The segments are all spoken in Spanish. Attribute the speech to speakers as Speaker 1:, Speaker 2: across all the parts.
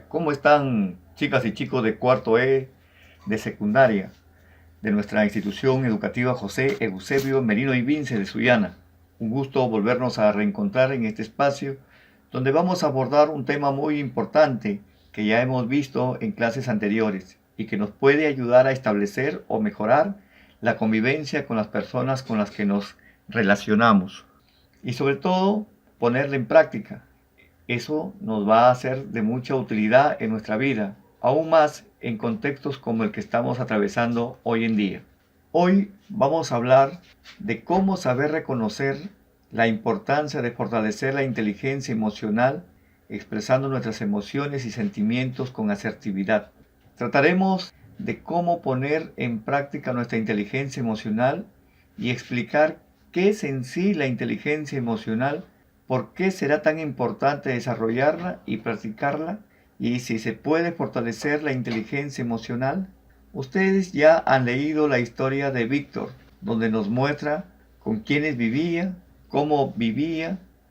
Speaker 1: ¿Cómo están chicas y chicos de cuarto E de secundaria de nuestra institución educativa José Eusebio Merino y Vince de Sullana? Un gusto volvernos a reencontrar en este espacio donde vamos a abordar un tema muy importante que ya hemos visto en clases anteriores y que nos puede ayudar a establecer o mejorar la convivencia con las personas con las que nos relacionamos y sobre todo ponerla en práctica. Eso nos va a ser de mucha utilidad en nuestra vida, aún más en contextos como el que estamos atravesando hoy en día. Hoy vamos a hablar de cómo saber reconocer la importancia de fortalecer la inteligencia emocional, expresando nuestras emociones y sentimientos con asertividad. Trataremos de cómo poner en práctica nuestra inteligencia emocional y explicar qué es en sí la inteligencia emocional, por qué será tan importante desarrollarla y practicarla, y si se puede fortalecer la inteligencia emocional. Ustedes ya han leído la historia de Víctor, donde nos muestra con quiénes vivía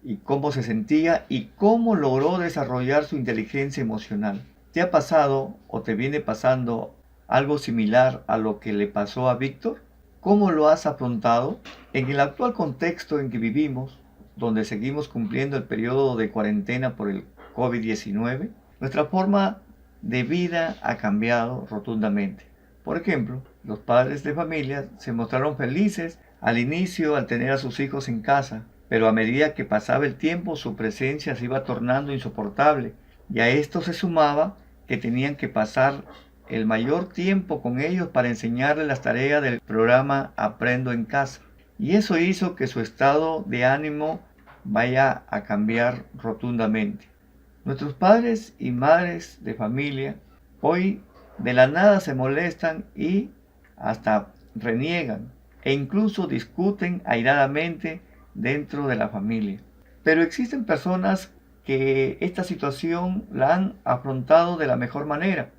Speaker 1: y cómo se sentía y cómo logró desarrollar su inteligencia emocional. ¿Te ha pasado o te viene pasando algo similar a lo que le pasó a Víctor? ¿Cómo lo has afrontado? En el actual contexto en que vivimos, donde seguimos cumpliendo el periodo de cuarentena por el COVID-19, nuestra forma de vida ha cambiado rotundamente. Por ejemplo, los padres de familia se mostraron felices al inicio al tener a sus hijos en casa, pero a medida que pasaba el tiempo su presencia se iba tornando insoportable, y a esto se sumaba que tenían que pasar el mayor tiempo con ellos para enseñarles las tareas del programa Aprendo en Casa. Y eso hizo que su estado de ánimo vaya a cambiar rotundamente. Nuestros padres y madres de familia hoy de la nada se molestan y hasta reniegan e incluso discuten airadamente dentro de la familia. Pero existen personas que esta situación la han afrontado de la mejor manera,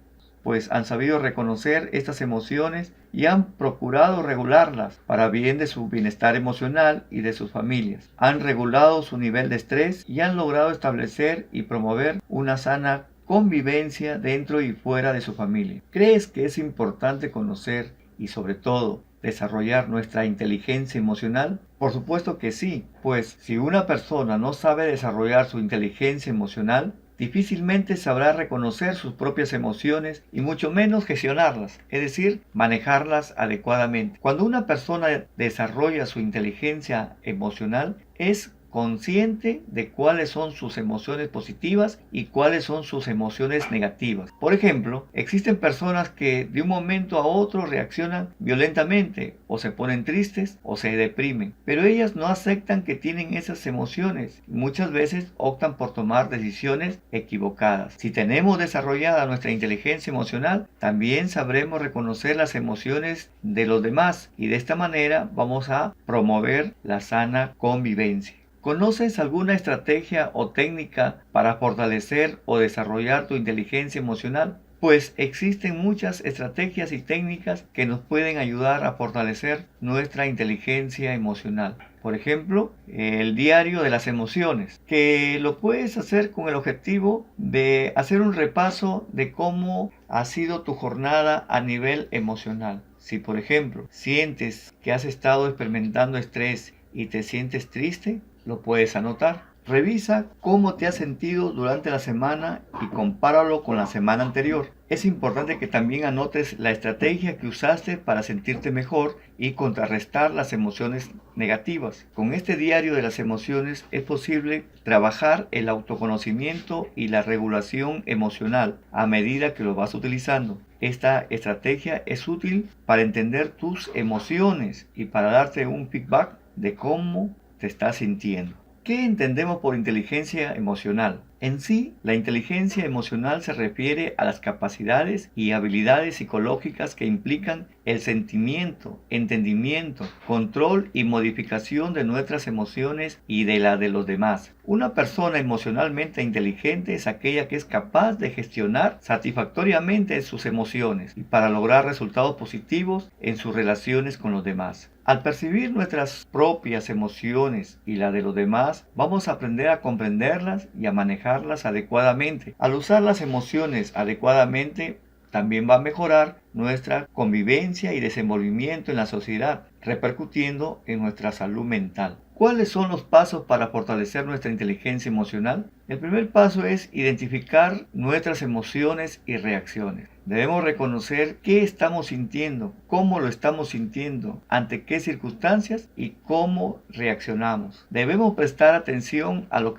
Speaker 1: pues han sabido reconocer estas emociones y han procurado regularlas para bien de su bienestar emocional y de sus familias. Han regulado su nivel de estrés y han logrado establecer y promover una sana convivencia dentro y fuera de su familia. ¿Crees que es importante conocer y sobre todo desarrollar nuestra inteligencia emocional? Por supuesto que sí, pues si una persona no sabe desarrollar su inteligencia emocional, difícilmente sabrá reconocer sus propias emociones y mucho menos gestionarlas, es decir, manejarlas adecuadamente. Cuando una persona desarrolla su inteligencia emocional, es consciente de cuáles son sus emociones positivas y cuáles son sus emociones negativas. Por ejemplo, existen personas que de un momento a otro reaccionan violentamente, o se ponen tristes o se deprimen, pero ellas no aceptan que tienen esas emociones y muchas veces optan por tomar decisiones equivocadas. Si tenemos desarrollada nuestra inteligencia emocional, también sabremos reconocer las emociones de los demás y de esta manera vamos a promover la sana convivencia. ¿Conoces alguna estrategia o técnica para fortalecer o desarrollar tu inteligencia emocional? Pues existen muchas estrategias y técnicas que nos pueden ayudar a fortalecer nuestra inteligencia emocional. Por ejemplo, el diario de las emociones, que lo puedes hacer con el objetivo de hacer un repaso de cómo ha sido tu jornada a nivel emocional. Si, por ejemplo, sientes que has estado experimentando estrés y te sientes triste, lo puedes anotar. Revisa cómo te has sentido durante la semana y compáralo con la semana anterior. Es importante que también anotes la estrategia que usaste para sentirte mejor y contrarrestar las emociones negativas. Con este diario de las emociones es posible trabajar el autoconocimiento y la regulación emocional a medida que lo vas utilizando. Esta estrategia es útil para entender tus emociones y para darte un feedback de cómo te estás sintiendo. ¿Qué entendemos por inteligencia emocional? En sí, la inteligencia emocional se refiere a las capacidades y habilidades psicológicas que implican el sentimiento, entendimiento, control y modificación de nuestras emociones y de la de los demás. Una persona emocionalmente inteligente es aquella que es capaz de gestionar satisfactoriamente sus emociones y para lograr resultados positivos en sus relaciones con los demás. Al percibir nuestras propias emociones y la de los demás, vamos a aprender a comprenderlas y a manejarlas manejarlas adecuadamente. Al usar las emociones adecuadamente, también va a mejorar nuestra convivencia y desenvolvimiento en la sociedad, repercutiendo en nuestra salud mental. ¿Cuáles son los pasos para fortalecer nuestra inteligencia emocional? El primer paso es identificar nuestras emociones y reacciones. Debemos reconocer qué estamos sintiendo, cómo lo estamos sintiendo, ante qué circunstancias y cómo reaccionamos. Debemos prestar atención a lo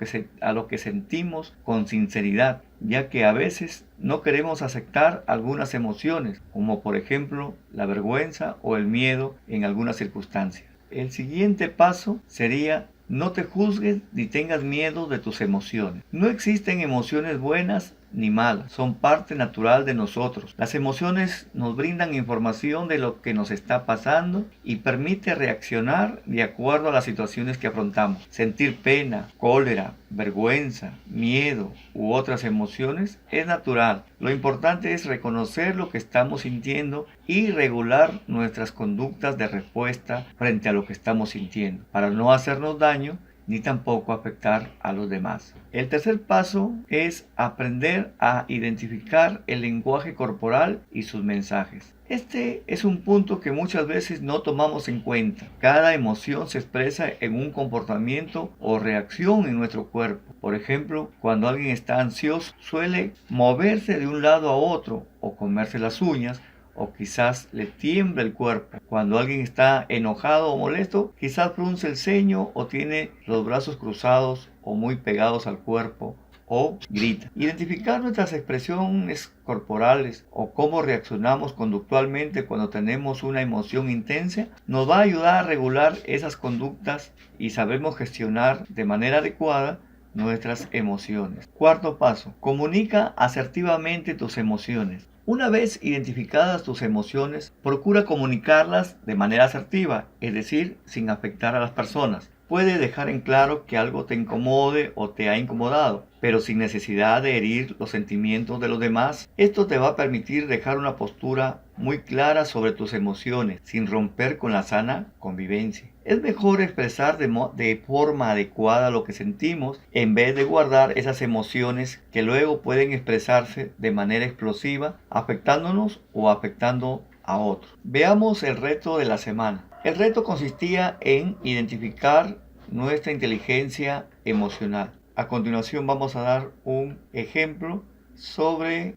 Speaker 1: que sentimos con sinceridad, ya que a veces no queremos aceptar algunas emociones, como por ejemplo la vergüenza o el miedo en algunas circunstancias. El siguiente paso sería: no te juzgues ni tengas miedo de tus emociones. No existen emociones buenas ni malas, son parte natural de nosotros. Las emociones nos brindan información de lo que nos está pasando y permite reaccionar de acuerdo a las situaciones que afrontamos. Sentir pena, cólera, vergüenza, miedo u otras emociones es natural. Lo importante es reconocer lo que estamos sintiendo y regular nuestras conductas de respuesta frente a lo que estamos sintiendo, para no hacernos daño ni tampoco afectar a los demás. El tercer paso es aprender a identificar el lenguaje corporal y sus mensajes. Este es un punto que muchas veces no tomamos en cuenta. Cada emoción se expresa en un comportamiento o reacción en nuestro cuerpo. Por ejemplo, cuando alguien está ansioso, suele moverse de un lado a otro o comerse las uñas, o quizás le tiembla el cuerpo. Cuando alguien está enojado o molesto, quizás frunce el ceño o tiene los brazos cruzados o muy pegados al cuerpo o grita. Identificar nuestras expresiones corporales o cómo reaccionamos conductualmente cuando tenemos una emoción intensa nos va a ayudar a regular esas conductas y sabremos gestionar de manera adecuada nuestras emociones. Cuarto paso: comunica asertivamente tus emociones. Una vez identificadas tus emociones, procura comunicarlas de manera asertiva, es decir, sin afectar a las personas. Puede dejar en claro que algo te incomode o te ha incomodado, pero sin necesidad de herir los sentimientos de los demás. Esto te va a permitir dejar una postura muy clara sobre tus emociones, sin romper con la sana convivencia. Es mejor expresar de forma adecuada lo que sentimos, en vez de guardar esas emociones que luego pueden expresarse de manera explosiva, afectándonos o afectando a otros. Veamos el reto de la semana. El reto consistía en identificar nuestra inteligencia emocional. A continuación vamos a dar un ejemplo sobre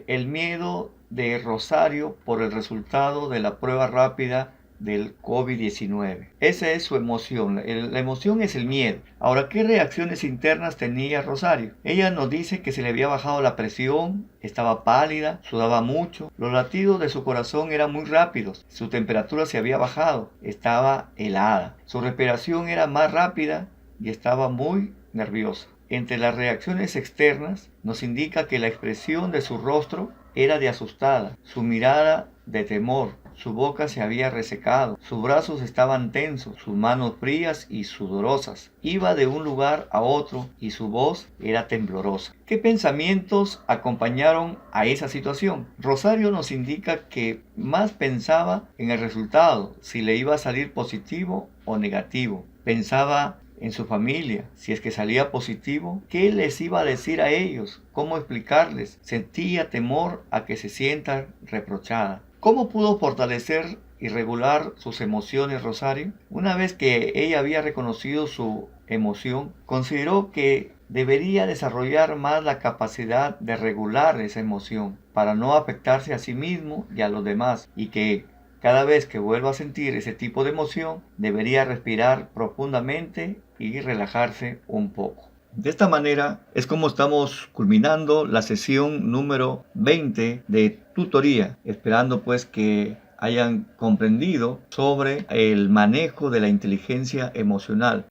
Speaker 1: el miedo de Rosario por el resultado de la prueba rápida del COVID-19. Esa es su emoción. La emoción es el miedo. Ahora, ¿qué reacciones internas tenía Rosario? Ella nos dice que se le había bajado la presión, estaba pálida, sudaba mucho, los latidos de su corazón eran muy rápidos, su temperatura se había bajado, estaba helada, su respiración era más rápida y estaba muy nerviosa. Entre las reacciones externas nos indica que la expresión de su rostro era de asustada, su mirada de temor, su boca se había resecado, sus brazos estaban tensos, sus manos frías y sudorosas. Iba de un lugar a otro y su voz era temblorosa. ¿Qué pensamientos acompañaron a esa situación? Rosario nos indica que más pensaba en el resultado, si le iba a salir positivo o negativo. Pensaba en su familia, si es que salía positivo, ¿qué les iba a decir a ellos? ¿Cómo explicarles? Sentía temor a que se sientan reprochada. ¿Cómo pudo fortalecer y regular sus emociones Rosario? Una vez que ella había reconocido su emoción, consideró que debería desarrollar más la capacidad de regular esa emoción para no afectarse a sí mismo y a los demás, y que cada vez que vuelva a sentir ese tipo de emoción, debería respirar profundamente y relajarse un poco. De esta manera es como estamos culminando la sesión número 20 de tutoría, esperando pues que hayan comprendido sobre el manejo de la inteligencia emocional